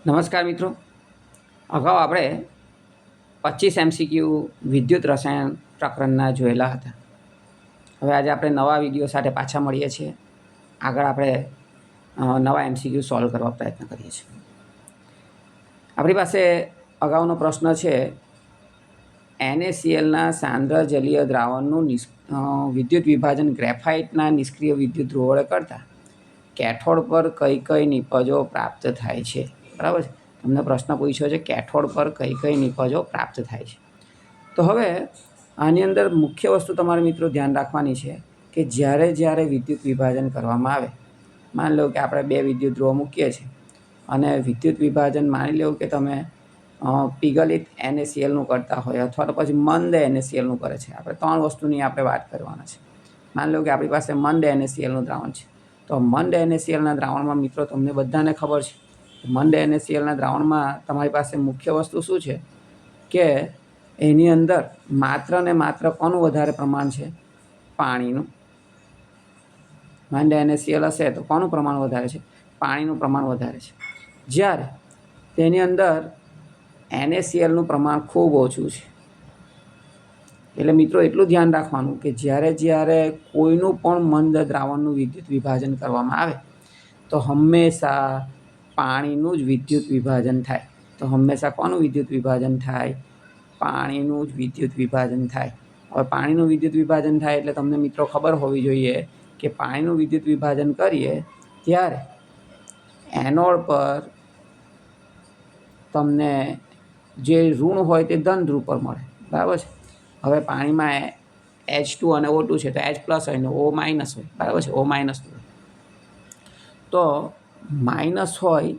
નમસ્કાર મિત્રો, અગાઉ આપણે 25 MCQ વિદ્યુત રસાયણ પ્રકરણના જોયેલા હતા. હવે આજે આપણે નવા વિડીયો સાથે પાછા મળીએ છીએ. આગળ આપણે નવા MCQ સોલ્વ કરવા પ્રયત્ન કરીએ છીએ. આપણી પાસે અગાઉનો પ્રશ્ન છે, NaClના સાંદ્ર જલીય દ્રાવણનું વિદ્યુત વિભાજન ગ્રેફાઇટના નિષ્ક્રિય વિદ્યુત ધ્રુવો વડે કરતાં કેથોડ પર કઈ કઈ નિપજો પ્રાપ્ત થાય છે. બરાબર છે. તમને પ્રશ્ન પૂછ્યો છે કેથોડ પર કઈ કઈ નિપજો પ્રાપ્ત થાય છે. તો હવે આની અંદર મુખ્ય વસ્તુ તમારે મિત્રો ધ્યાન રાખવાની છે કે જ્યારે વિદ્યુત વિભાજન કરવામાં આવે, માની લો કે આપણે બે વિદ્યુત ધ્રુવો મૂકીએ છીએ અને વિદ્યુત વિભાજન માની લો કે તમે પીગલિત NaClનું કરતા હોય અથવા તો પછી મંદ NaClનું કરે છે. આપણે ત્રણ વસ્તુની આપણે વાત કરવાના છે. માની લો કે આપણી પાસે મંદ NaClનું દ્રાવણ છે. તો મંદ NaClના દ્રાવણમાં મિત્રો તમને બધાને ખબર છે, મંદ NaClના દ્રાવણમાં તમારી પાસે મુખ્ય વસ્તુ શું છે કે એની અંદર માત્ર ને માત્ર કોનું વધારે પ્રમાણ છે? પાણીનું. મંદ NaCl હશે તો કોનું પ્રમાણ વધારે છે? પાણીનું પ્રમાણ વધારે છે. જ્યારે તેની અંદર NaClનું પ્રમાણ ખૂબ ઓછું છે. એટલે મિત્રો એટલું ધ્યાન રાખવાનું કે જ્યારે કોઈનું પણ મંદ દ્રાવણનું વિદ્યુત વિભાજન કરવામાં આવે તો હંમેશા પાણીનું જ વિદ્યુત વિભાજન થાય. તો હંમેશા કોનું વિદ્યુત વિભાજન થાય? પાણીનું જ વિદ્યુત વિભાજન થાય. હવે પાણીનું વિદ્યુત વિભાજન થાય એટલે તમને મિત્રો ખબર હોવી જોઈએ કે પાણીનું વિદ્યુત વિભાજન કરીએ ત્યારે એનોડ પર તમને જે ઋણ હોય તે ધન ધ્રુવ પર મળે. બરાબર છે. હવે પાણીમાં H2 અને O2 છે તો H પ્લસ હોય ને O માઇનસ હોય. બરાબર છે. O માઇનસ હોય તો માઇનસ હોય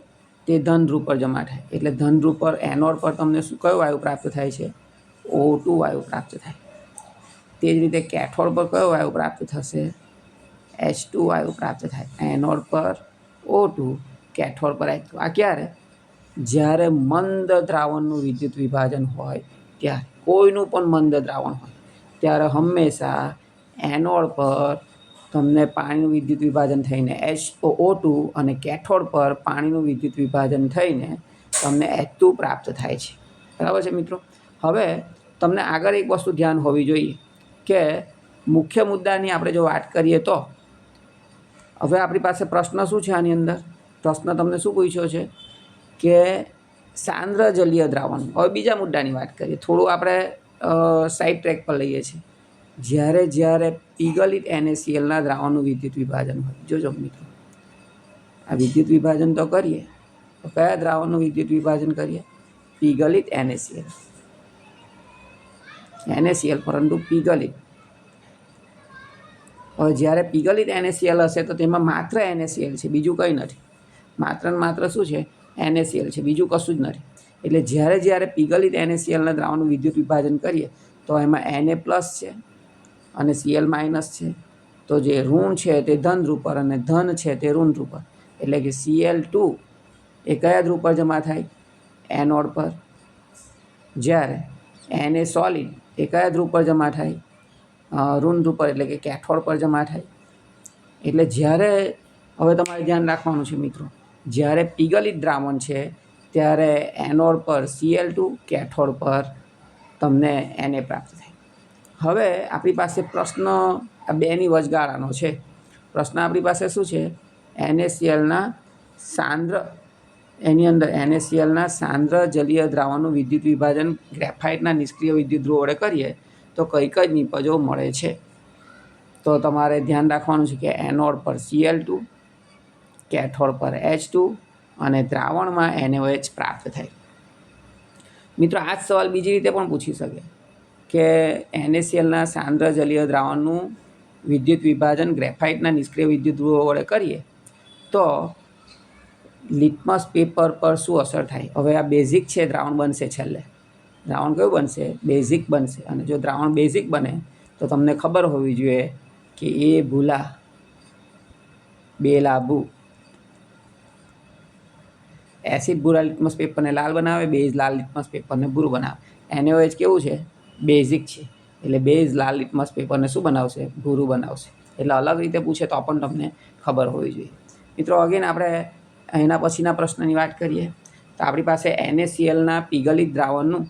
તે ધન ધ્રુવ પર જમા થાય. એટલે ધન ધ્રુવ પર એનોડ પર તમને શું કયો વાયુ પ્રાપ્ત થાય છે? O2 વાયુ પ્રાપ્ત થાય. તે જ રીતે કેથોડ પર કયો વાયુ પ્રાપ્ત થશે? H2 વાયુ પ્રાપ્ત થાય. એનોડ પર O2, કેથોડ પર H2. આ ક્યારે? જ્યારે મંદ દ્રાવણનું વિદ્યુત વિભાજન હોય ત્યારે, કોઈનું પણ મંદ દ્રાવણ હોય ત્યારે હંમેશા એનોડ પર તમને પાણીનું વિદ્યુત વિભાજન થઈને O2 અને કેથોડ પર પાણીનું વિદ્યુત વિભાજન થઈને તમને H2 પ્રાપ્ત થાય છે. બરાબર છે મિત્રો. હવે તમને આગળ એક વસ્તુ ધ્યાન હોવી જોઈએ કે મુખ્ય મુદ્દાની આપણે જો વાત કરીએ તો હવે આપણી પાસે પ્રશ્ન શું છે આની અંદર? પ્રશ્ન તમને શું પૂછ્યો છે કે સાંદ્ર જલીય દ્રાવણ. હવે બીજા મુદ્દાની વાત કરીએ, થોડું આપણે સાઈડ ટ્રેક પર લઈએ છીએ. જ્યારે પીગલિત NaClના દ્રાવણનું વિદ્યુત વિભાજન હોય, જોજો મિત્રો, આ વિદ્યુત વિભાજન તો કરીએ તો કયા દ્રાવણનું વિદ્યુત વિભાજન કરીએ? પીગલિત NaCl પરંતુ પીગલિત. હવે જ્યારે પીગલિત NaCl હશે તો તેમાં માત્ર NaCl છે, બીજું કંઈ નથી. માત્ર ને માત્ર શું છે? NaCl છે, બીજું કશું જ નથી. એટલે જ્યારે પીગલિત NaClના દ્રાવણનું વિદ્યુત વિભાજન કરીએ તો એમાં Na પ્લસ છે અને Cl માઇનસ છે. તો જે ઋણ છે તે ધન ધ્રુવ પર અને ધન છે તે ઋણ ધ્રુવ પર. એટલે કે Cl2 એ કયા ધ્રુવ પર જમા થાય? એનોડ પર. જ્યારે Na સોલિડ એ કયા ધ્રુવ પર જમા થાય? ઋણ ધ્રુવ પર, એટલે કે કેથોડ પર જમા થાય. એટલે જ્યારે હવે તમારે ધ્યાન રાખવાનું છે મિત્રો, જ્યારે પીગલિત દ્રાવણ છે ત્યારે એનોડ પર Cl2, કેથોડ પર તમને Na પ્રાપ્ત થાય. હવે આપણી પાસે પ્રશ્ન આ બેની વચગાળાનો છે. પ્રશ્ન આપણી પાસે શું છે? NaClના સાંદ્ર, એની અંદર NaClના સાંદ્ર જલીય દ્રાવણનું વિદ્યુત વિભાજન ગ્રેફાઇટના નિષ્ક્રિય વિદ્યુત ધ્રુવો વડે કરીએ તો કઈ કઈ નિપજો મળે છે? તો તમારે ધ્યાન રાખવાનું છે કે એનોડ પર Cl2, કેથોડ પર H2 અને દ્રાવણમાં NaOH પ્રાપ્ત થાય. મિત્રો આ જ સવાલ બીજી રીતે પણ પૂછી શકે કે NaClના સાંદ્ર જલીય દ્રાવણનું વિદ્યુત વિભાજન ગ્રેફાઇટના નિષ્ક્રિય વિદ્યુત ધ્રુવો વડે કરીએ તો લિટમસ પેપર પર શું અસર થાય? હવે આ બેઝિક છે, દ્રાવણ બનશે છેલ્લે. દ્રાવણ કયું બનશે? બેઝિક બનશે. અને જો દ્રાવણ બેઝિક બને તો તમને ખબર હોવી જોઈએ કે એ ભૂલા બે લાભુ. એસિડ ભૂરા લિટમસ પેપરને લાલ બનાવે, બેઝ લાલ લિટમસ પેપરને ભૂરું બનાવે. NaOH કેવું છે? બેઝિક છે. એટલે બેઝ લાલ લિટમસ પેપરને શું બનાવશે? ભૂરું બનાવશે. એટલે અલગ રીતે પૂછે તો પણ તમને ખબર હોવી જોઈએ. મિત્રો અગેન આપણે એના પછીના પ્રશ્નની વાત કરીએ તો આપણી પાસે NaClના પીગલિત દ્રાવણનું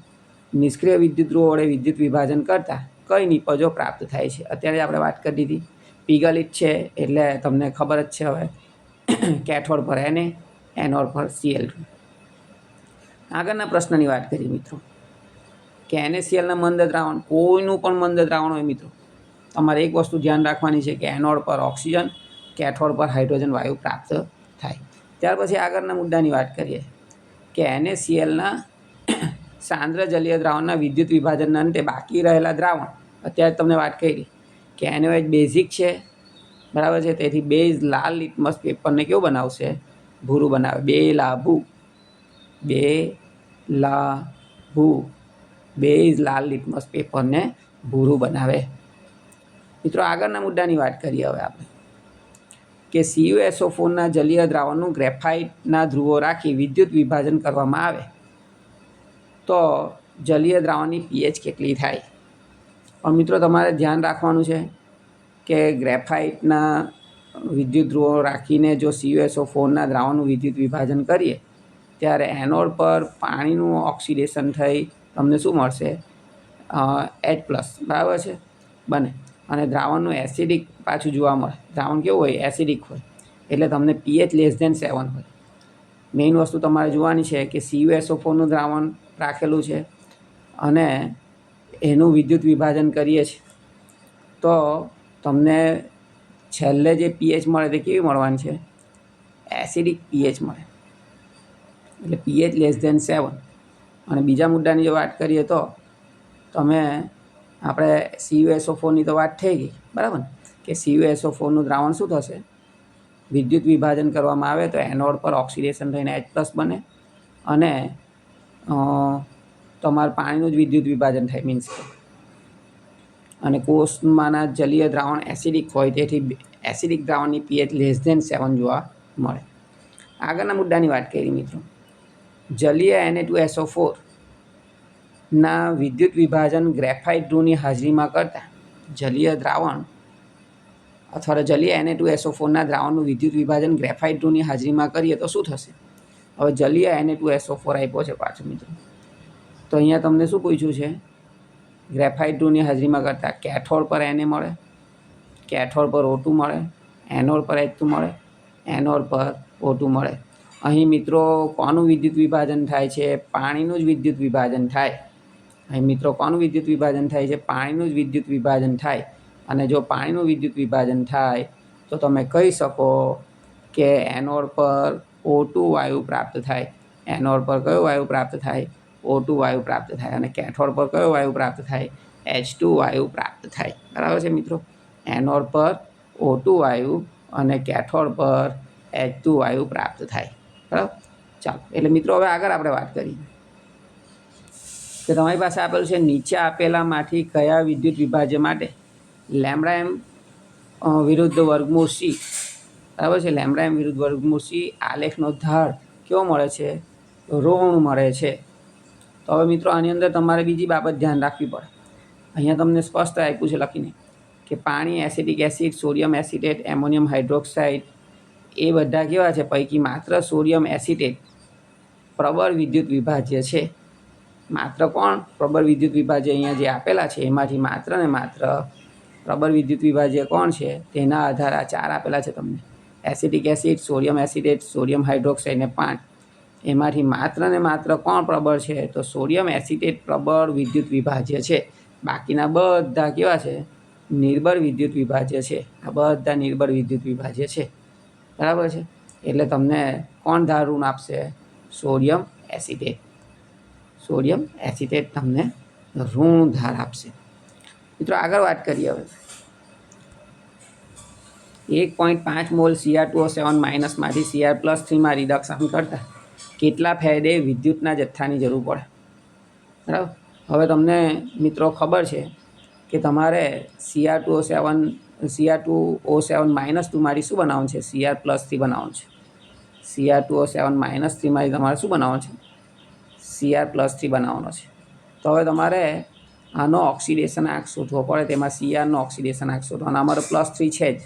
નિષ્ક્રિય વિદ્યુત ધ્રુવો વડે વિદ્યુત વિભાજન કરતાં કઈ નિપજો પ્રાપ્ત થાય છે? અત્યારે આપણે વાત કરી દીધી પીગલિત છે એટલે તમને ખબર જ છે હવે કેથોડ પર Na, એનોડ પર Cl2. આગળના પ્રશ્નની વાત કરીએ મિત્રો કે NaClના મંદ દ્રાવણ, કોઈનું પણ મંદ દ્રાવણ હોય મિત્રો, તમારે એક વસ્તુ ધ્યાન રાખવાની છે કે એનોડ પર ઓક્સિજન, કેથોડ પર હાઇડ્રોજન વાયુ પ્રાપ્ત થાય. ત્યાર પછી આગળના મુદ્દાની વાત કરીએ કે NaClના સાંદ્ર જલીય દ્રાવણના વિદ્યુત વિભાજનના અંતે બાકી રહેલા દ્રાવણ, અત્યારે તમને વાત કરી કે NaOH બેઝિક છે, બરાબર છે, તેથી બેઝ લાલ લિટમસ પેપરને કેવું બનાવશે? ભૂરું બનાવે. બેઝ લાલ લિટમસ પેપરને ભૂરું બનાવે. મિત્રો આગળના મુદ્દાની વાત કરીએ હવે આપણે કે CuSO4ના જલીય દ્રાવણનું ગ્રેફાઇટના ધ્રુવો રાખી વિદ્યુત વિભાજન કરવામાં આવે તો જલીય દ્રાવણની pH કેટલી થાય? પણ મિત્રો તમારે ધ્યાન રાખવાનું છે કે ગ્રેફાઇટના વિદ્યુત ધ્રુવો રાખીને જો CuSO4ના દ્રાવણનું વિદ્યુત વિભાજન કરીએ ત્યારે એનોડ પર પાણીનું ઓક્સિડેશન થઈ તમને શું મળશે? H+, બરાબર છે, બને. અને દ્રાવણનું એસિડિક પાછું જોવા મળે. દ્રાવણ કેવું હોય? એસિડિક હોય, એટલે તમને pH <7 હોય. મેઇન વસ્તુ તમારે જોવાની છે કે CuSO4નું દ્રાવણ રાખેલું છે અને એનું વિદ્યુત વિભાજન કરીએ છીએ તો તમને છેલ્લે જે pH મળે તે કેવી મળવાની છે? એસિડિક pH મળે, એટલે pH <7. અને બીજા મુદ્દાની જો વાત કરીએ તો તમે આપણે CuSO4ની તો વાત થઈ ગઈ, બરાબર ને, કે CuSO4નું દ્રાવણ શું થશે? વિદ્યુત વિભાજન કરવામાં આવે તો એનોડ પર ઓક્સિડેશન થઈને H+ બને અને તમારું પાણીનું જ વિદ્યુત વિભાજન થાય, મીન્સ કે, અને કોષમાંના જલીય દ્રાવણ એસિડિક હોય તેથી એસિડિક દ્રાવણની pH <7 જોવા મળે. આગળના મુદ્દાની વાત કરીએ મિત્રો, જલીય Na2SO4 ના વિદ્યુત વિભાજન ગ્રેફાઇટ ધ્રુવની હાજરીમાં કરતા જલીય દ્રાવણ અથવા જલીય Na2SO4ના દ્રાવણનું વિદ્યુત વિભાજન ગ્રેફાઇટ ધ્રુવની હાજરીમાં કરીએ તો શું થશે? હવે જલીય Na2SO4 આપ્યો છે પાછો મિત્રો, તો અહીંયા તમને શું પૂછ્યું છે? ગ્રેફાઇટ ધ્રુવની હાજરીમાં કરતાં કેથોડ પર Na મળે, કેથોડ પર O2 મળે, એનોડ પર H2 મળે, એનોડ પર O2 મળે. અહીં મિત્રો કોનું વિદ્યુત વિભાજન થાય છે? પાણીનું જ વિદ્યુત વિભાજન થાય. અહીં મિત્રો કોનું વિદ્યુત વિભાજન થાય છે? પાણીનું જ વિદ્યુત વિભાજન થાય. અને જો પાણીનું વિદ્યુત વિભાજન થાય તો તમે કહી શકો કે એનોડ પર O2 વાયુ પ્રાપ્ત થાય. એનોડ પર કયો વાયુ પ્રાપ્ત થાય? O2 વાયુ પ્રાપ્ત થાય. અને કેથોડ પર કયો વાયુ પ્રાપ્ત થાય? H2 વાયુ પ્રાપ્ત થાય. બરાબર છે મિત્રો? એનોડ પર O2 વાયુ અને કેથોડ પર H2 વાયુ પ્રાપ્ત થાય. બરાબર, ચાલો. એટલે મિત્રો હવે આગળ આપણે વાત કરીએ કે તમારી પાસે આપેલું છે નીચે આપેલામાંથી કયા વિદ્યુત વિભાજ્ય માટે λm વિરુદ્ધ વર્ગમૂળ c, બરાબર છે, λm વિરુદ્ધ વર્ગમૂળ c આલેખનો ઢાળ કેવો મળે છે? ઋણ મળે છે. તો હવે મિત્રો આની અંદર તમારે બીજી બાબત ધ્યાન રાખવી પડે. અહીંયા તમને સ્પષ્ટ આપ્યું છે લખીને કે પાણી, acetic acid, sodium acetate, ammonium hydroxide એ બધા કેવા છે? પૈકી માત્ર સોડિયમ એસિટેટ પ્રબળ વિદ્યુત વિભાજ્ય છે. માત્ર કોણ પ્રબળ વિદ્યુત વિભાજ્ય? અહીંયા જે આપેલા છે એમાંથી માત્ર ને માત્ર પ્રબળ વિદ્યુત વિભાજ્ય કોણ છે? તેના આધારે આ 4 આપેલા છે તમને: acetic acid, sodium acetate, sodium hydroxide ને 5. એમાંથી માત્ર ને માત્ર કોણ પ્રબળ છે? તો સોડિયમ એસિટેટ પ્રબળ વિદ્યુત વિભાજ્ય છે. બાકીના બધા કેવા છે? નિર્બળ વિદ્યુત વિભાજ્ય છે. આ બધા નિર્બળ વિદ્યુત વિભાજ્ય છે. બરાબર છે? એટલે તમને કોણ ધાર ઋણ આપશે? Sodium acetate. સોડિયમ એસિટેટ તમને ઋણ ધાર આપશે. મિત્રો આગળ વાત કરીએ હવે 1.5 મોલ Cr2O7 માઇનસમાંથી Cr+3માં રિડક્શન કરતાં કેટલા ફેરેડે વિદ્યુતના જથ્થાની જરૂર પડે? બરાબર. હવે તમને મિત્રો ખબર છે કે તમારે Cr2O7 -2 મારી શું બનાવવાનું છે? Cr+3 બનાવવાનું છે. Cr2O7 -3 મારી તમારે શું બનાવવાનું છે? Cr+3 બનાવવાનો છે. તો હવે તમારે આનો ઓક્સિડેશન આંક શોધવો પડે. તેમાં Crનો ઓક્સિડેશન આંક શોધવાનો. અમારો +3 છે જ.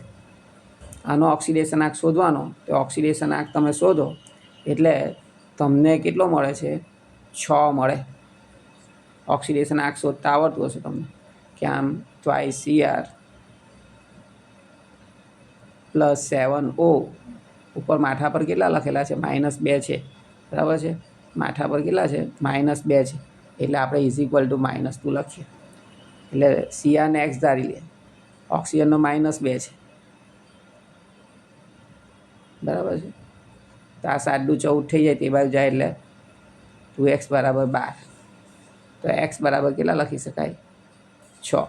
આનો ઓક્સિડેશન આંક શોધવાનો. તો ઓક્સિડેશન આંક તમે શોધો એટલે તમને કેટલો મળે છે? 6 મળે. ઓક્સિડેશન આંક શોધતા આવડતું હશે તમને કે આમ ટ્વાઇસ CR પ્લસ 7O ઉપર માથા પર કેટલા લખેલા છે? -2 છે, બરાબર છે. માથા પર કેટલા છે? -2 છે. એટલે આપણે = -2 લખીએ. એટલે CR ને X ધારી લે. ઓક્સિજનનો -2 છે, બરાબર છે. તો આ 7 દુ 14 થઈ જાય, તે બાજુ જાય એટલે 2x = 12. તો x બરાબર કેટલા લખી શકાય? 6.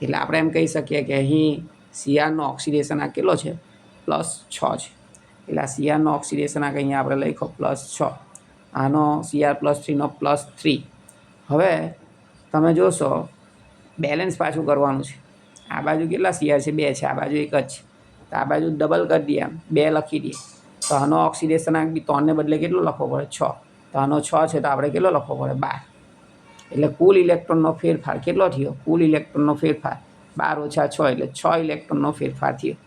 એટલે આપણે એમ કહી શકીએ કે અહીં CRનો ઓક્સિડેશન આંક કેટલો છે? +6 છે. એટલે આ CRનો ઓક્સિડેશન આંક અહીંયા આપણે લખો +6. આનો CR+3 નો +3. હવે તમે જોશો બેલેન્સ પાછું કરવાનું છે. આ બાજુ કેટલા CR છે? 2 છે, આ બાજુ 1 જ છે. તો આ બાજુ ડબલ કરી દઈએ, આમ 2 લખી દઈએ. તો આનો ઓક્સિડેશન આંક બી 3 ને બદલે કેટલો લખવો પડે? 6. તો આનો 6 છે, તો આપણે કેટલો લખવો પડે? 12. એટલે કુલ ઇલેક્ટ્રોનનો ફેરફાર કેટલો થયો? કુલ ઇલેક્ટ્રોનનો ફેરફાર 12 - 6 એટલે 6 ઇલેક્ટ્રોનનો ફેરફાર થયો.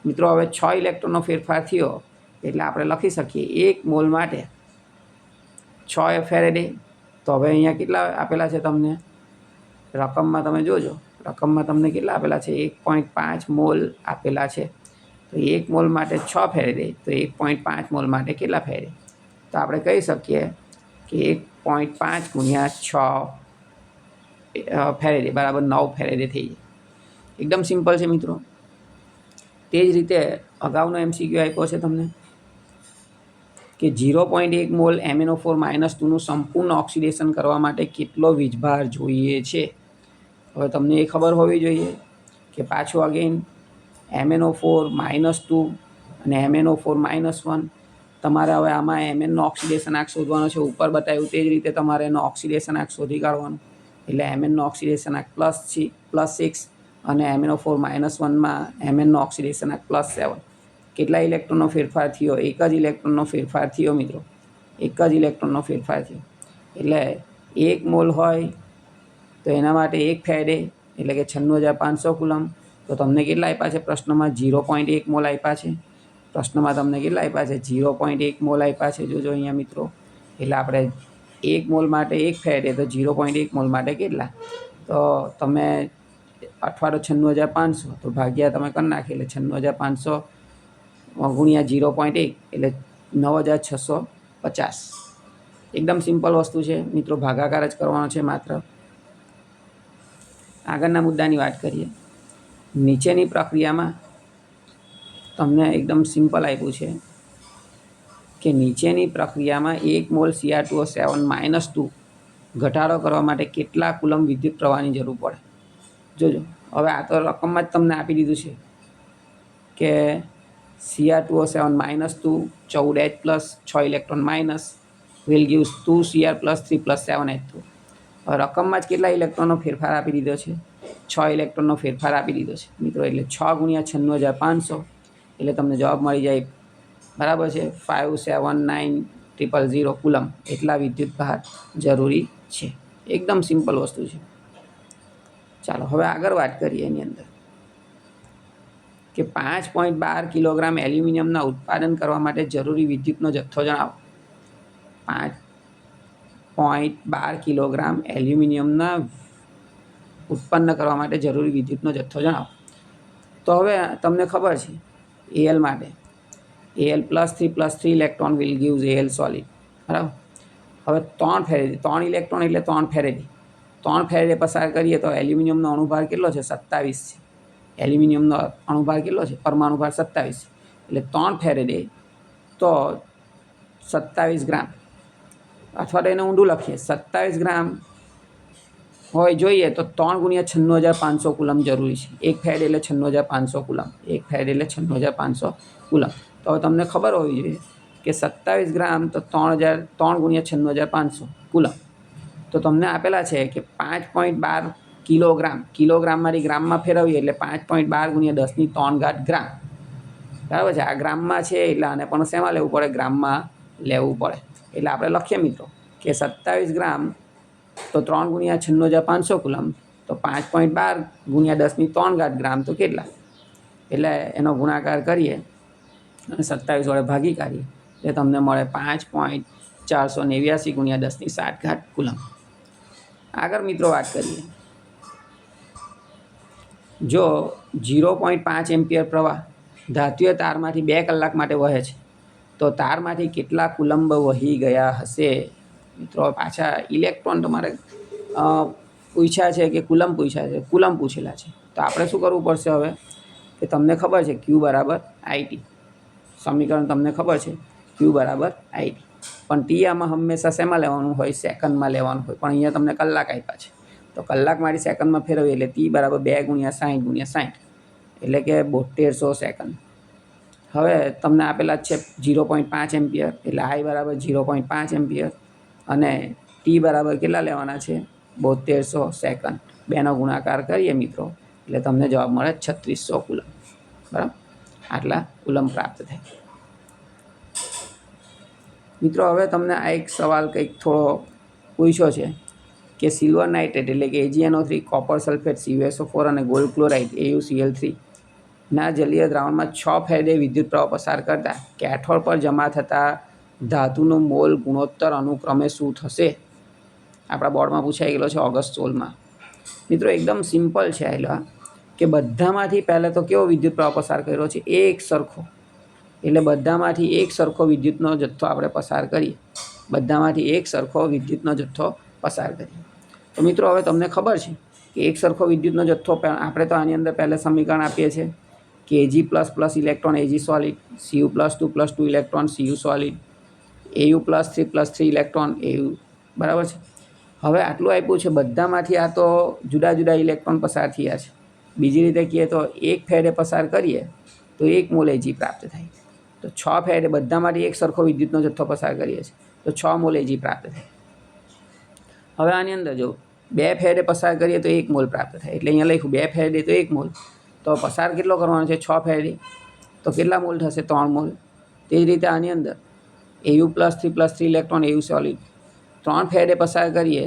મિત્રો હવે 6 ઇલેક્ટ્રોનનો ફેરફાર થયો એટલે આપણે લખી શકીએ 1 મોલ માટે 6 ફેરેડે. તો હવે અહીંયા કેટલા આપેલા છે તમને? રકમમાં તમે જોજો, રકમમાં તમને કેટલા આપેલા છે? 1.5 મોલ આપેલા છે. તો 1 મોલ માટે 6 ફેરેડે, તો 1.5 મોલ માટે કેટલા ફેરેડે? તો આપણે કહી શકીએ કે 1.5 × 6 ફેરેડે બરાબર 9 ફેરેડે થઈ જાય. એકદમ સિમ્પલ છે મિત્રો. તે જ રીતે અગાઉનો MCQ આપ્યો છે તમને કે 0.1 મોલ MnO4-2નું સંપૂર્ણ ઓક્સિડેશન કરવા માટે કેટલો વીજભાર જોઈએ છે? હવે તમને એ ખબર હોવી જોઈએ કે પાછું અગેન MnO4-2 અને MnO4-1 તમારે હવે આમાં Mnનો ઓક્સિડેશન આંક શોધવાનો છે. ઉપર બતાવ્યું તે જ રીતે તમારે એનો ઓક્સિડેશન આંક શોધી કાઢવાનો. એટલે Mnનો ઓક્સિડેશન આંક +6 અને MnO4-1માં Mnનો ઓક્સિડેશન આંક +7. કેટલા ઇલેક્ટ્રોનનો ફેરફાર થયો? 1 જ ઇલેક્ટ્રોનનો ફેરફાર થયો મિત્રો, 1 જ ઇલેક્ટ્રોનનો ફેરફાર થયો. એટલે 1 મોલ હોય તો એના માટે 1 ફેરેડે એટલે કે 96,500 કુલમ. તો તમને કેટલા આપ્યા છે પ્રશ્નમાં? 0.1 મોલ આપ્યા છે. પ્રશ્નમાં તમને કેટલા આપ્યા છે? 0.1 મોલ આપ્યા છે. જોજો અહીંયા મિત્રો. એટલે આપણે 1 મોલ માટે 1 ફેરેડે, તો 0.1 મોલ માટે કેટલા? તો તમે અથવા તો 96,500 તો ભાગ્યા તમે કરી નાખી, એટલે 96,500 × 0.1 એટલે 9,650. એકદમ સિમ્પલ વસ્તુ છે મિત્રો, ભાગાકાર જ કરવાનો છે માત્ર. આગળના મુદ્દાની વાત કરીએ. નીચેની પ્રક્રિયામાં તમને એકદમ સિમ્પલ આપ્યું છે કે નીચેની પ્રક્રિયામાં 1 મોલ Cr2O7-2 ઘટાડો કરવા માટે કેટલા કુલમ વિદ્યુત પ્રવાહની જરૂર પડે? જોજો, હવે આ તો રકમમાં જ તમને આપી દીધું છે કે Cr2O7-2 14H+ 6 electron minus will gives 2 Cr+3 + 7H2. હવે રકમમાં જ કેટલા ઇલેક્ટ્રોનનો ફેરફાર આપી દીધો છે? 6 ઇલેક્ટ્રોનનો ફેરફાર આપી દીધો છે મિત્રો. એટલે 6 × 96,500 એટલે તમને જવાબ મળી જાય, બરાબર છે, 579,000 કુલમ. એટલા વિદ્યુત ભાર જરૂરી છે. એકદમ સિમ્પલ વસ્તુ છે. ચાલો હવે આગળ વાત કરીએ એની અંદર કે 5.12 કિલોગ્રામ એલ્યુમિનિયમના ઉત્પાદન કરવા માટે જરૂરી વિદ્યુતનો જથ્થો જણાવો. 5.12 કિલોગ્રામ એલ્યુમિનિયમના ઉત્પન્ન કરવા માટે જરૂરી વિદ્યુતનો જથ્થો જણાવો. તો હવે તમને ખબર છે Al માટે Al+3 electron will gives Al solid, બરાબર. હવે 3 ફેરેડે, 3 ઇલેક્ટ્રોન એટલે 3 ફેરેડે. 3 ફેરેડે પસાર કરીએ તો એલ્યુમિનિયમનો અણુભાર કેટલો છે? 27 છે. એલ્યુમિનિયમનો અણુભાર કેટલો છે? પરમાણુભાર 27 છે. એટલે 3 ફેરેડે તો 27 ગ્રામ, અથવા તો એને ઊંધું લખીએ 27 ગ્રામ હોય જોઈએ તો 3 × 96,500 કુલમ જરૂરી છે. 1 ફેરેડે એટલે 96,500 કુલમ. 1 ફેરેડે એટલે 96,500 કુલમ. તો હવે તમને ખબર હોવી જોઈએ કે 27 ગ્રામ તો 3 × 96,500 કુલમ. તો તમને આપેલા છે કે 5.12 કિલોગ્રામ, કિલોગ્રામમાંથી ગ્રામમાં ફેરવીએ એટલે 5.12 × 10³ ગ્રામ, બરાબર છે. આ ગ્રામમાં છે એટલે આને પણ શેમાં લેવું પડે? ગ્રામમાં લેવું પડે. એટલે આપણે લખીએ મિત્રો કે 27 ગ્રામ તો 3 × 96,500 કુલમ, તો 5.12 × 10³ ગ્રામ તો કેટલા? એટલે એનો ગુણાકાર કરીએ અને 27 વડે ભાગી કાઢીએ એટલે તમને મળે 5.489 ગુણ્યા 10⁻⁷ કુલમ. આગળ મિત્રો વાત કરીએ, જો 0.5 એમ્પિયર પ્રવાહ ધાતુય તારમાંથી 2 કલાક માટે વહે છે તો તારમાંથી કેટલા કુલંબ વહી ગયા હશે? મિત્રો પાછા ઇલેક્ટ્રોન તમારે પૂછ્યા છે કે કુલમ પૂછ્યા છે? કુલમ પૂછેલા છે. તો આપણે શું કરવું પડશે હવે કે તમને ખબર છે Q બરાબર IT, સમીકરણ તમને ખબર છે Q બરાબર IT, પણ ટી આમાં હંમેશા શેમાં લેવાનું હોય? સેકન્ડમાં લેવાનું હોય. પણ અહીંયા તમને કલાક આપ્યા છે તો કલાકમાંથી સેકન્ડમાં ફેરવીએ એટલે T બરાબર 2 × 60 × 60 એટલે કે 7200 સેકન્ડ. હવે તમને આપેલા છે 0.5 એમ્પિયર એટલે I બરાબર 0.5 એમ્પિયર અને ટી બરાબર કેટલા લેવાના છે? 7200 સેકન્ડ. બેનો ગુણાકાર કરીએ મિત્રો એટલે તમને જવાબ મળે 3600 કુલમ. બરાબર, આટલા કુલમ પ્રાપ્ત થાય. મિત્રો હવે તમને આ એક સવાલ કંઈક થોડો પૂછ્યો છે કે સિલ્વર નાઇટ્રેટ એટલે કે AgNO3, કોપર સલ્ફેટ CuSO4 અને ગોલ્ડ ક્લોરાઇડ AuCl3 ના જલીય દ્રાવણમાં 6 ફેરેડે વિદ્યુત પ્રવાહ પસાર કરતા કેથોડ પર જમા થતા ધાતુનો મોલ ગુણોત્તર અનુક્રમે શું થશે? આપણા બોર્ડમાં પૂછાઈ ગયેલો છે ઓગસ્ટ 16માં. મિત્રો એકદમ સિમ્પલ છે આયલો કે બધામાંથી પહેલાં તો કેવો વિદ્યુત પ્રવાહ પસાર કર્યો છે? એક સરખો. એટલે બધામાંથી એક સરખો વિદ્યુતનો જથ્થો આપણે પસાર કરીએ, બધામાંથી એક સરખો વિદ્યુતનો જથ્થો પસાર કરીએ. તો મિત્રો હવે તમને ખબર છે કે એક સરખો વિદ્યુતનો જથ્થો આપણે તો આની અંદર પહેલાં સમીકરણ આપીએ છીએ કે Ag++ electron Ag solid, Cu+2+2 electron Cu solid, Au+3+3 electron Au, બરાબર છે. હવે આટલું આપ્યું છે, બધામાંથી આ તો જુદા જુદા ઇલેક્ટ્રોન પસાર થયા છે. બીજી રીતે કહીએ તો એક ફેરેડે પસાર કરીએ તો 1 મોલ Ag પ્રાપ્ત થાય. તો 6 ફેરેડે બધામાંથી એક સરખો વિદ્યુતનો જથ્થો પસાર કરીએ છીએ તો 6 મોલ Ag પ્રાપ્ત થાય. હવે આની અંદર જો 2 ફેરેડે પસાર કરીએ તો 1 મોલ પ્રાપ્ત થાય. એટલે અહીંયા લખ્યું 2 ફેરેડે તો 1 મોલ, તો પસાર કેટલો કરવાનો છે? 6 ફેરેડે, તો કેટલા મોલ થશે? 3 મોલ. તે જ રીતે આની અંદર Au+3+3 electron Au solid 3 Faraday પસાર કરીએ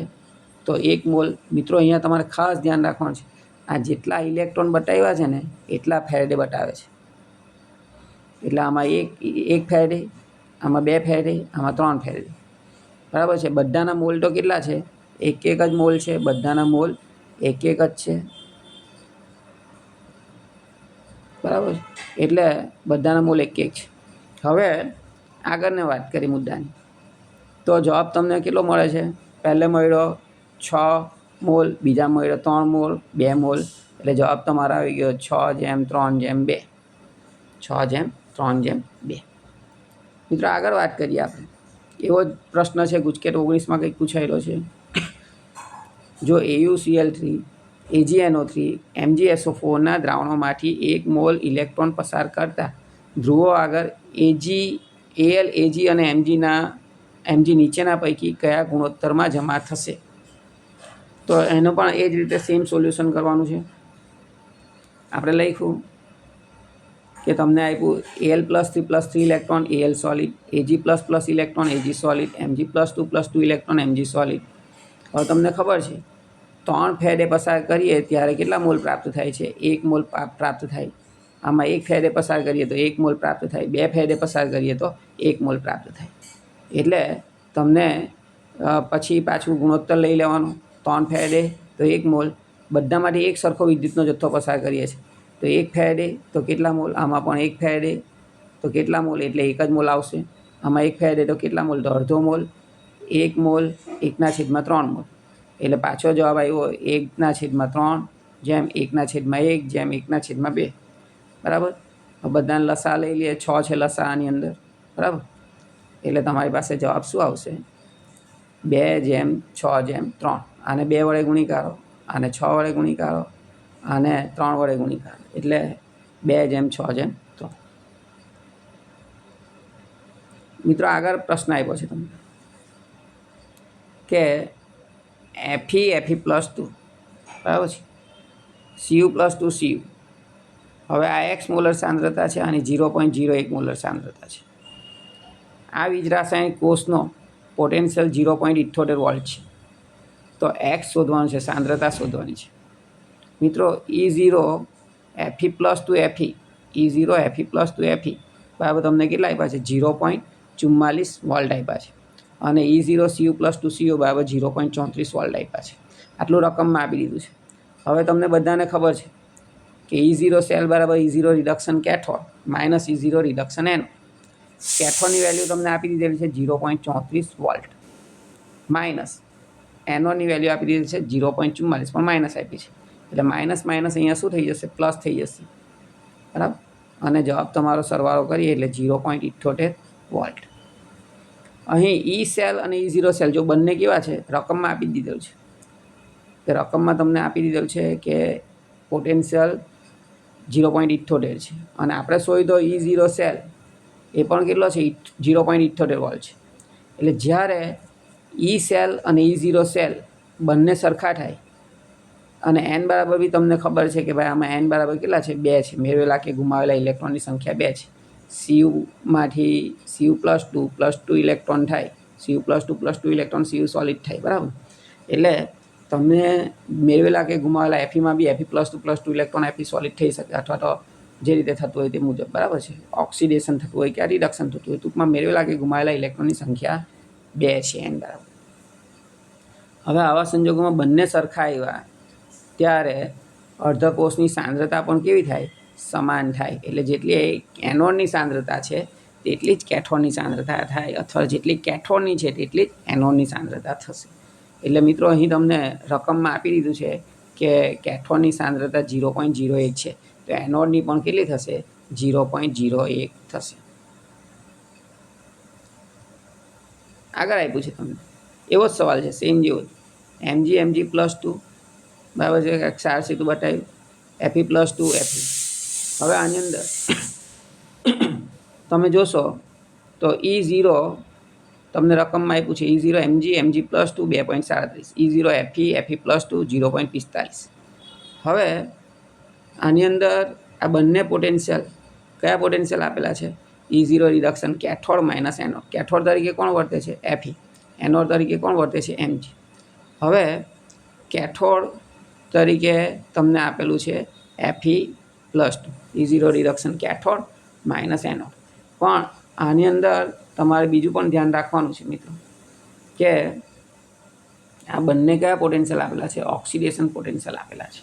તો 1 મોલ. મિત્રો અહીંયા તમારે ખાસ ધ્યાન રાખવાનું છે, આ જેટલા ઇલેક્ટ્રોન બતાવ્યા છે ને એટલા ફેરેડે બતાવે છે. એટલે આમાં એક ફેરેડે, આમાં 2 ફેરેડે, આમાં 3 ફેરેડે, બરાબર છે. બધાના મોલ તો કેટલા છે? એક જ મોલ છે. બધાના મોલ એક જ છે, બરાબર. એટલે બધાના મોલ એક છે. હવે આગળની વાત કરી મુદ્દાની, તો જવાબ તમને કેટલો મળે છે? પહેલે મળ્યો 6 મોલ, બીજા મળ્યો 3 મોલ, 2 મોલ, એટલે જવાબ તમારો આવી ગયો 6:3:2. 6:3:2. મિત્રો આગળ વાત કરીએ આપણે. એવો જ પ્રશ્ન છે ગુજકેટ 19માં કંઈક પૂછાયેલો છે. જો AuCl3, AgNO3, MgSO4ના દ્રાવણોમાંથી 1 મોલ ઇલેક્ટ્રોન પસાર કરતા ધ્રુવો આગળ Al, Ag અને Mg નીચેના પૈકી કયા ગુણોત્તરમાં જમા થશે? તો એનો પણ એ જ રીતે સેમ સોલ્યુશન કરવાનું છે. આપણે લખ્યું કે તમને આપ્યું Al+3+3 electron Al solid, Ag++ electron Ag solid, Mg+2+2 electron Mg solid. હવે તમને ખબર છે 3 ફેરેડે પસાર કરીએ ત્યારે કેટલા મોલ પ્રાપ્ત થાય છે? 1 મોલ પ્રાપ્ત થાય. આમાં 1 ફેરેડે પસાર કરીએ તો 1 મોલ પ્રાપ્ત થાય. 2 ફેરેડે પસાર કરીએ તો 1 મોલ પ્રાપ્ત થાય. એટલે તમને પછી પાછું ગુણોત્તર લઈ લેવાનું. 3 ફેરેડે તો 1 મોલ, બધામાંથી એક સરખો વિદ્યુતનો જથ્થો પસાર કરીએ છીએ તો 1 ફેરેડે તો કેટલા મોલ? આમાં પણ 1 ફેરેડે તો કેટલા મોલ? એટલે 1 જ મોલ આવશે. આમાં 1 ફેરેડે તો કેટલા મોલ? તો અડધો મોલ. 1 મોલ 1/3 મોલ, એટલે પાછો જવાબ આવ્યો 1/3 જેમ 1/1 જેમ 1/2. બરાબર. બધાને લસા લઈ લઈએ, 6 છે લસા આની અંદર, બરાબર. એટલે તમારી પાસે જવાબ શું આવશે? 2:6:3. આને 2 વડે ગુણીકારો, આને 6 વડે ગુણીકારો, આને 3 વડે ગુણીકારો, એટલે 2:6:3. મિત્રો આગળ પ્રશ્ન આપ્યો છે તમને કે Fe+2, બરાબર છે, Cu+2 Cu. હવે આ x મોલર સાંદ્રતા છે, આની 0.01 મોલર સાંદ્રતા છે. આ વીજ રાસાયણિક કોષનો પોટેન્શિયલ 0.78 વોલ્ટ છે. તો x શોધવાનું છે, સાંદ્રતા શોધવાની છે. મિત્રો E0 Fe+2 Fe, E0 Fe+2 Fe બરાબર તમને કેટલા આપ્યા છે? વોલ્ટ આપ્યા છે અને E0 Cu + 2 Cu બરાબર 0.34 વોલ્ટ આપ્યા છે. આટલું રકમમાં આપી દીધું છે. હવે તમને બધાને ખબર છે કે E0 સેલ બરાબર E0 reduction cathode minus E0 reduction anode. કેથોડની વેલ્યુ તમને આપી દીધેલી છે 0.34 વોલ્ટ માઇનસ એનોડની વેલ્યુ આપી દીધી છે 0.44 પણ માઇનસ આપી છે. એટલે માઇનસ માઇનસ અહીંયા શું થઈ જશે? પ્લસ થઈ જશે. બરાબર. અને જવાબ તમારો સરવાળો કરીએ એટલે 0.78 વોલ્ટ. અહીં E સેલ અને E0 સેલ જો બંને કેવા છે રકમમાં આપી દીધેલું છે. કે રકમમાં તમને આપી દીધેલું છે કે પોટેન્શિયલ 0.78 છે અને આપણે શોધો E0 સેલ એ પણ કેટલો છે? 0.78 વોલ્ટ છે. એટલે જ્યારે E સેલ અને E0 સેલ બંને સરખા થાય અને n બરાબર બી તમને ખબર છે કે ભાઈ આમાં n બરાબર કેટલા છે? 2 છે. મેળવેલા કે ગુમાવેલા ઇલેક્ટ્રોનની સંખ્યા 2 છે. Cuમાંથી Cu+2 ઇલેક્ટ્રોન થાય. Cu+2 ઇલેક્ટ્રોન Cu સોલિડ થાય. બરાબર. એટલે તમને મેળવેલા કે ગુમાવેલા Feમાં બી Fe+2 ઇલેક્ટ્રોન Fe સોલિડ થઈ શકે અથવા તો જે રીતે થતું હોય તે મુજબ. બરાબર છે. ઓક્સિડેશન થતું હોય કે રિડક્શન થતું હોય. ટૂંકમાં મેળવેલા કે ગુમાવેલા ઇલેક્ટ્રોનની સંખ્યા 2 છે n બરાબર. હવે આવા સંજોગોમાં બંને સરખા આવ્યા ત્યારે અર્ધકોષની સાંદ્રતા પણ કેવી થાય? સમાન થાય. એટલે જેટલી એનોડની સાંદ્રતા છે તેટલી જ કેથોડની સાંદ્રતા થાય અથવા જેટલી કેથોડની છે તેટલી જ એનોડની સાંદ્રતા થશે. એટલે મિત્રો અહીં તમને રકમમાં આપી દીધું છે કે કેથોડની સાંદ્રતા 0.01 છે તો એનોડની પણ કેટલી થશે? 0.01 થશે. આગળ આપ્યું છે તમને એવો જ સવાલ છે સેમ જેવો Mg+2 બરાબર છે. ક્ષાર સેતુ બતાવ્યું Fe+2 Fe. હવે આની અંદર તમે જોશો તો E0 તમને રકમમાં આપ્યું છે E0 Mg+2 2.37 E0 Fe+2 0.45. હવે આની અંદર આ બંને પોટેન્શિયલ કયા પોટેન્શિયલ આપેલા છે? E0 reduction cathode minus anode. Cathode તરીકે કોણ વર્તે છે? Fe. એનોડ તરીકે કોણ વર્તે છે? Mg. હવે કેથોડ તરીકે તમને આપેલું છે Fe+2 E0 reduction cathode minus anode. પણ આની અંદર તમારે બીજું પણ ધ્યાન રાખવાનું છે મિત્રો કે આ બંને કયા પોટેન્શિયલ આપેલા છે? ઓક્સિડેશન પોટેન્શિયલ આપેલા છે.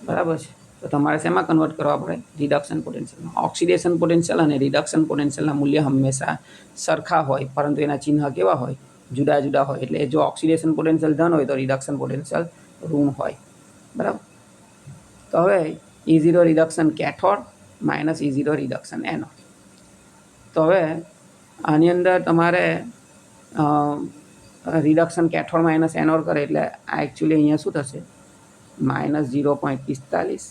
બરાબર છે. તો તમારે શેમાં કન્વર્ટ કરવા પડે? રિડક્શન પોટેન્શિયલમાં. ઓક્સિડેશન પોટેન્શિયલ અને રિડક્શન પોટેન્શિયલના મૂલ્ય હંમેશા સરખા હોય પરંતુ એના ચિહ્ન કેવા હોય? જુદા જુદા હોય. એટલે જો ઓક્સિડેશન પોટેન્શિયલ ધન હોય તો રિડક્શન પોટેન્શિયલ ઋણ હોય. બરાબર. તો હવે E0 reduction cathode minus E0 reduction anode. તો હવે આની અંદર તમારે રિડક્શન કેથોડ માઇનસ એનોડ કરે એટલે આ એકચ્યુઅલી અહીંયા શું થશે? -0.45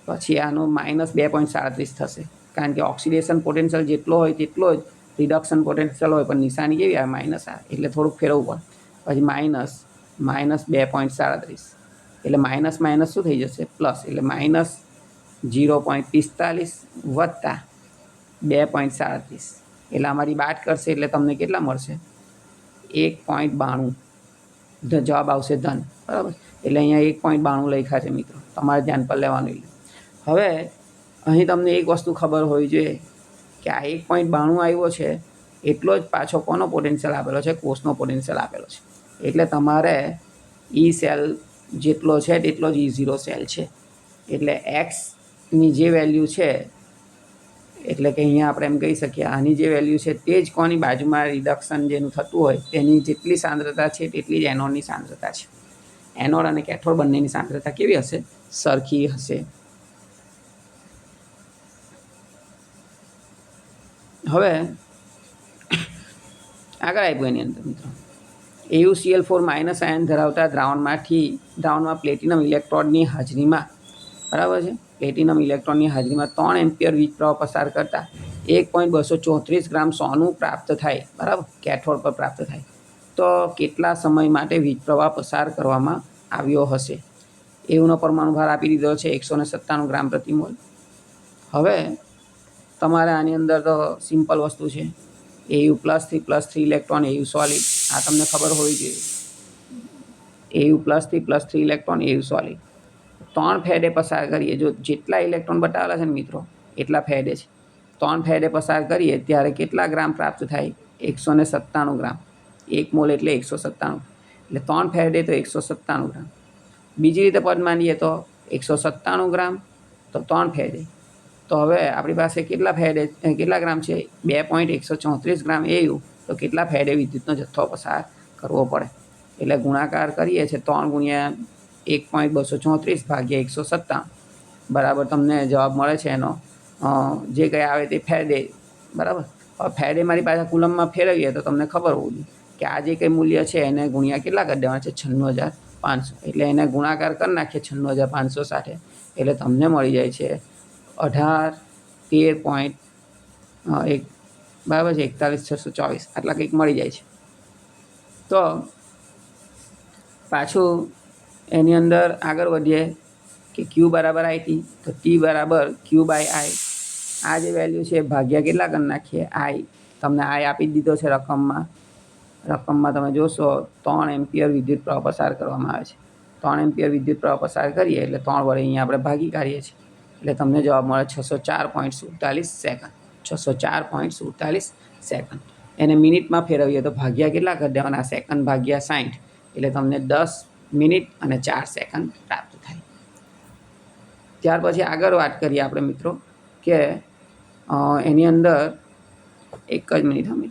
પછી આનું -2.37 થશે. કારણ કે ઓક્સિડેશન પોટેન્શિયલ જેટલો હોય તેટલો જ રિડક્શન પોટેન્શિયલ હોય પણ નિશાની કેવી આવે? માઇનસ આવે. એટલે થોડુંક ફેરવવું પડે. પછી -2.37 એટલે માઇનસ માઇનસ શું થઈ જશે? પ્લસ. એટલે -0.45 વત્તા 2.37 એટલે અમારી બાદ કરશે એટલે તમને કેટલા મળશે? 1.92 જવાબ આવશે ધન. બરાબર. એટલે અહીંયા 1.92 લખ્યા છે મિત્રો. તમારે ધ્યાન પર લેવાનું. હવે અહીં તમને એક વસ્તુ ખબર હોવી જોઈએ કે આ 1.92 આવ્યો છે એટલો જ પાછો કોનો પોટેન્શિયલ આપેલો છે? કોષનો પોટેન્શિયલ આપેલો છે. એટલે તમારે E સેલ જેટલો છે તેટલો જ E0 સેલ છે. એટલે એક્સની જે વેલ્યુ છે એટલે કે અહીંયા આપણે એમ કહી શકીએ આની જે વેલ્યુ છે તે જ કોની બાજુમાં રિડક્શન જેનું થતું હોય તેની જેટલી સાંદ્રતા છે તેટલી જ એનોડની સાંદ્રતા છે. એનોડ અને કેથોડ બંનેની સાંદ્રતા કેવી હશે? સરખી હશે. હવે આગળ આપ્યું એની અંદર મિત્રો AuCl4 માઇનસ આયન ધરાવતા દ્રાવણમાં પ્લેટિનમ ઇલેક્ટ્રોડની હાજરીમાં બરાબર છે પ્લેટિનમ ઇલેક્ટ્રોનની હાજરીમાં 3 એમ્પિયર વીજ પ્રવાહ પસાર કરતા 1.234 ગ્રામ સોનું પ્રાપ્ત થાય. બરાબર. કેથોડ પર પ્રાપ્ત થાય તો કેટલા સમય માટે વીજ પ્રવાહ પસાર કરવામાં આવ્યો હશે? એનો પરમાણુ ભાર આપી દીધો છે 197 ગ્રામ પ્રતિ મોલ. હવે તમારે આની અંદર તો સિમ્પલ વસ્તુ છે Au+3 ઇલેક્ટ્રોન Au સોલિડ. આ તમને ખબર હોવી જોઈએ. Au+3 ઇલેક્ટ્રોન Au સોલિડ 3 ફેડે પસાર કરીએ. જો જેટલા ઇલેક્ટ્રોન બતાવેલા છે ને મિત્રો એટલા ફેડે છે. 3 ફેરેડે પસાર કરીએ ત્યારે કેટલા ગ્રામ પ્રાપ્ત થાય? 197 ગ્રામ. 1 મોલ એટલે 197, એટલે 3 ફેરેડે તો 197 ગ્રામ. બીજી રીતે પદ માનીએ તો 197 ગ્રામ તો 3 ફેરેડે. તો હવે આપણી પાસે કેટલા ગ્રામ છે? 2.134 ગ્રામ એવું. તો કેટલા ફેરેડે વિદ્યુતનો જથ્થો પસાર કરવો પડે? એટલે ગુણાકાર કરીએ છીએ 3 ગુણ્યા 1.234 ભાગ્યા 197 બરાબર તમને જવાબ મળે છે એનો જે કંઈ આવે તે ફેરેડે. બરાબર. હવે ફેરેડે મારી પાસે કુલમમાં ફેરવીએ તો તમને ખબર હોવી જોઈએ કે આ જે કંઈ મૂલ્ય છે એને ગુણ્યા કેટલા કરી દેવાના છે? 96,500. એટલે એને ગુણાકાર કરી નાખીએ 96,500 સાથે, એટલે તમને મળી જાય છે 13.1 બરાબર છે, 41,624 આટલા કંઈક મળી જાય છે. તો પાછું એની અંદર આગળ વધીએ કે ક્યુ બરાબર આઈટી, તો ટી બરાબર ક્યુ બાય આઈ. આ જે વેલ્યુ છે ભાગ્યા કેટલા કરી નાખીએ? આઈ. તમને આઈ આપી જ દીધો છે રકમમાં. તમે જોશો 3 એમ્પિયર વિદ્યુત પ્રવાહ પસાર કરવામાં આવે છે. 3 એમ્પિયર વિદ્યુત પ્રવાહ પસાર કરીએ એટલે 3 વડે અહીંયા આપણે ભાગી કાઢીએ છીએ, એટલે તમને જવાબ મળે 604.47 સેકન્ડ. 604.47 સેકન્ડ. એને મિનિટમાં ફેરવીએ તો ભાગ્યા કેટલા કરી દેવાના? સેકન્ડ ભાગ્યા 60, એટલે તમને 10 મિનિટ અને 4 સેકન્ડ પ્રાપ્ત થાય. ત્યાર પછી આગળ વાત કરીએ આપણે મિત્રો કે એની અંદર એક જ મિનિટ અમે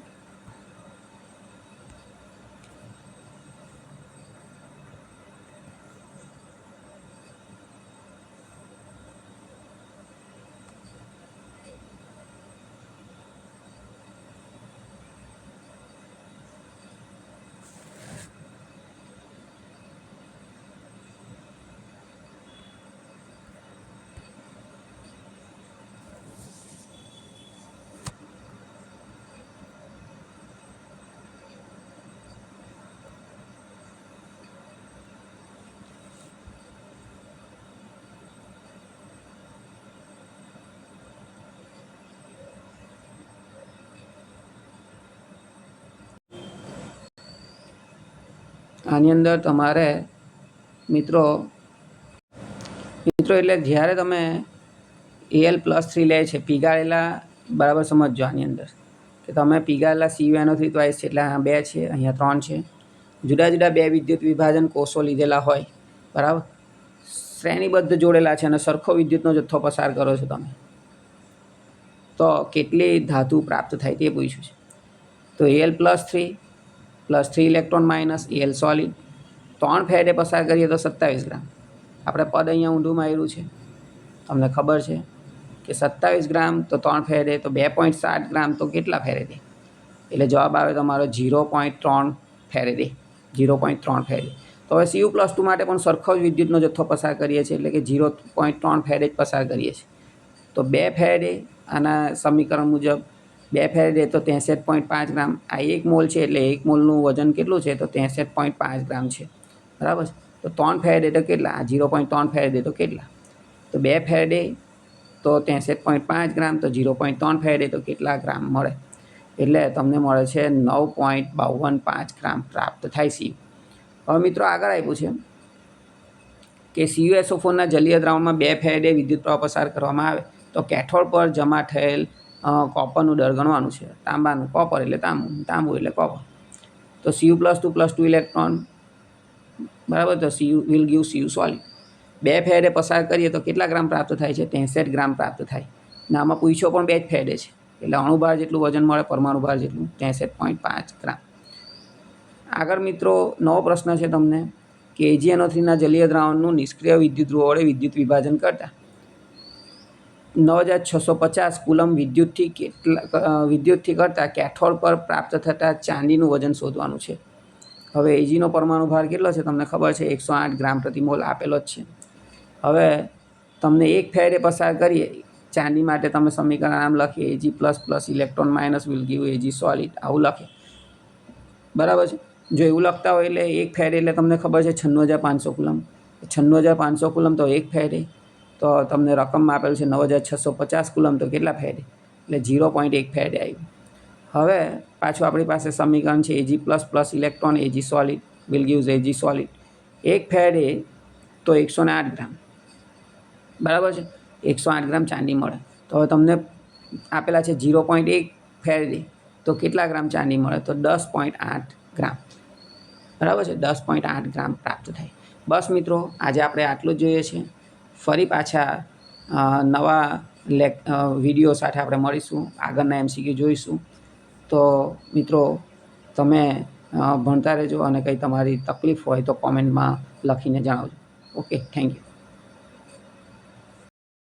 આની અંદર તમારે મિત્રો એટલે જ્યારે તમે Al+3 લે છે પીગાળેલા, બરાબર સમજજો. આની અંદર કે તમે પીગાળેલા CuNO3 ટ્વાઇસ છે, એટલે આ 2 છે, અહીંયા 3 છે. જુદા જુદા 2 વિદ્યુત વિભાજન કોષો લીધેલા હોય, બરાબર, શ્રેણીબદ્ધ જોડેલા છે અને સરખો વિદ્યુતનો જથ્થો પસાર કરો છો તમે, તો કેટલી ધાતુ પ્રાપ્ત થાય તે પૂછ્યું છે. તો Al+3 + 3 electron minus Al solid 3 Faraday પસાર કરીએ તો 27 ગ્રામ. આપણે પદ અહીંયા ઊંધું માર્યું છે, તમને ખબર છે કે 27 ગ્રામ તો 3 ફેરેડે તો 2.7 ગ્રામ તો કેટલા ફેરેડે? એટલે જવાબ આવે તમારો 0.3 ફેરેડે. 0.3 ફેરેડે. તો હવે Cu+2 માટે પણ સરખો જ વિદ્યુતનો જથ્થો પસાર કરીએ છીએ, એટલે કે 0.3 ફેરેડે પસાર કરીએ છીએ. તો 2 ફેરેડે આના સમીકરણ મુજબ 2 ફેરેડે તો 63.5 ગ્રામ. આ 1 મોલ છે, એટલે 1 મોલનું વજન કેટલું છે? તો 63.5 ગ્રામ છે, બરાબર. તો 3 ફેરેડે તો કેટલા? 0.3 ફેરેડે તો કેટલા? તો 2 ફેરેડે તો 63.5 ગ્રામ, તો 0.3 ફેરેડે તો કેટલા ગ્રામ મળે? એટલે તમને મળે છે 9.525 ગ્રામ પ્રાપ્ત થાય છે. હવે મિત્રો આગળ આપ્યું છે કે CuSO4ના જલીય દ્રાવણમાં 2 ફેરેડે વિદ્યુત પ્રવાહ પસાર કરવામાં આવે તો કેથોડ પર જમા થયેલ કોપરનું દર ગણવાનું છે. તાંબાનું કોપર એટલે તાંબુ એટલે કોપર. તો Cu+2 + 2 ઇલેક્ટ્રોન, બરાબર. તો Cu will give Cu solid. 2 Faraday પસાર કરીએ તો કેટલા ગ્રામ પ્રાપ્ત થાય છે? 63 ગ્રામ પ્રાપ્ત થાય. ને આમાં પૂછ્યો પણ 2 જ ફેરેડે છે, એટલે અણુભાર જેટલું વજન મળે, પરમાણુ ભાર જેટલું, 63.5 ગ્રામ. આગળ મિત્રો નવો પ્રશ્ન છે તમને કે AgNO3ના જલીય દ્રાવણનું નિષ્ક્રિય વિદ્યુત ધ્રુવો વડે વિદ્યુત વિભાજન કરતા 9650 કુલમ વિદ્યુતથી કરતાં કેથોડ પર પ્રાપ્ત થતા ચાંદીનું વજન શોધવાનું છે. હવે Ag નો પરમાણુ ભાર કેટલો છે તમને ખબર છે? 108 ગ્રામ પ્રતિ મોલ આપેલો જ છે. હવે તમને 1 ફેરેડે પસાર કરીએ ચાંદી માટે તમે સમીકરણ આમ લખીએ Ag++ electron minus will give Ag solid, આવું લખીએ, બરાબર છે. જો એવું લખતા હોય એટલે 1 ફેરેડે એટલે તમને ખબર છે 96,500 કુલમ. 96,500 કુલમ તો 1 ફેરેડે, તો તમને રકમમાં આપેલું છે 9,650 કુલમ, તો કેટલા ફેરેડે? એટલે 0.1 ફેરેડે આવ્યું. હવે પાછું આપણી પાસે સમીકરણ છે Ag++ electron Ag solid will gives Ag solid. 1 Faraday તો 108 ગ્રામ, બરાબર છે. 108 ગ્રામ ચાંદી મળે. તો હવે તમને આપેલા છે 0.1 ફેરેડે, તો કેટલા ગ્રામ ચાંદી મળે? તો 10.8 ગ્રામ. બરાબર છે, 10.8 ગ્રામ પ્રાપ્ત થાય. બસ મિત્રો, આજે આપણે આટલું જ જોઈએ છે. ફરી પાછા નવા વિડીયો સાથે આપણે મળીશું, આગળના MCQ જોઈશું. તો મિત્રો, તમે ભણતા રહેજો અને કંઈ તમારી તકલીફ હોય તો કોમેન્ટમાં લખીને જણાવજો. Okay, thank you.